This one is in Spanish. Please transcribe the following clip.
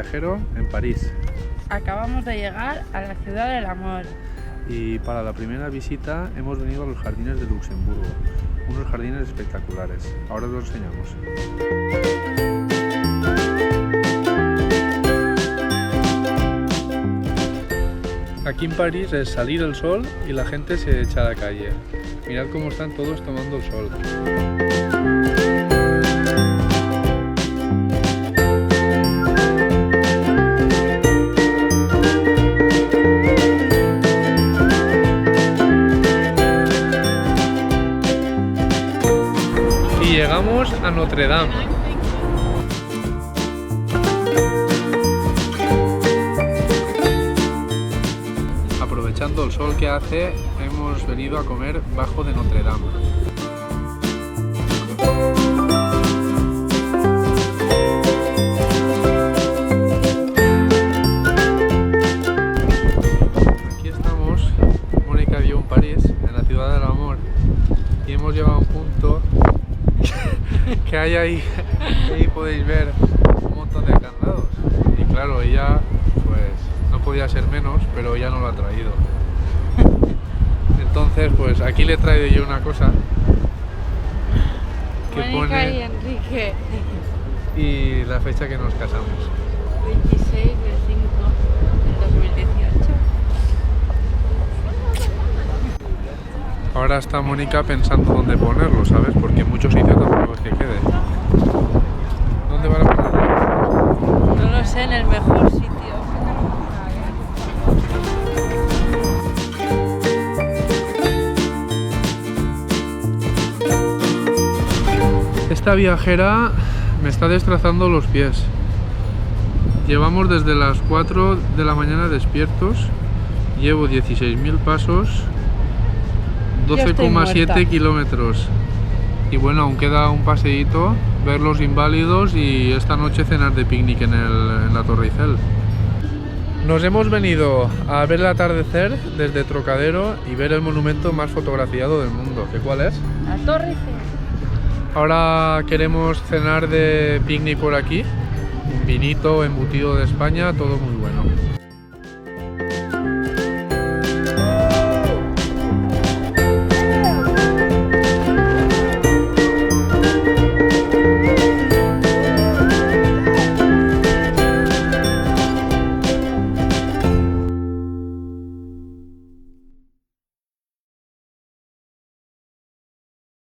viajero en París. Acabamos de llegar a la ciudad del amor. Y para la primera visita hemos venido a los jardines de Luxemburgo, unos jardines espectaculares. Ahora os lo enseñamos. Aquí en París es salir el sol y la gente se echa a la calle. Mirad cómo están todos tomando el sol. Y llegamos a Notre Dame. Aprovechando el sol que hace, hemos venido a comer bajo de Notre Dame. Aquí estamos, Mónica vio en París, en la ciudad del amor, y hemos llegado a un punto que hay ahí podéis ver un montón de candados. Y claro, ella pues no podía ser menos, pero ella no lo ha traído. Entonces, pues aquí le he traído yo una cosa que Mónica pone y Enrique, y la fecha que nos casamos. 26 de 5 del 2018. Ahora está Mónica pensando dónde ponerlo, ¿sabes? Porque en muchos sitios tampoco es que quede. ¿Dónde van a ponerlo? No lo sé, en el mejor sitio. Esta viajera me está destrozando los pies. Llevamos desde las 4 de la mañana despiertos. Llevo 16.000 pasos, 12,7 kilómetros. Y bueno, aún queda un paseíto, ver los inválidos y esta noche cenar de picnic en la Torre Eiffel. Nos hemos venido a ver el atardecer desde Trocadero y ver el monumento más fotografiado del mundo. ¿Qué cuál es? La Torre Eiffel. Ahora queremos cenar de picnic por aquí, un vinito embutido de España, todo muy bueno.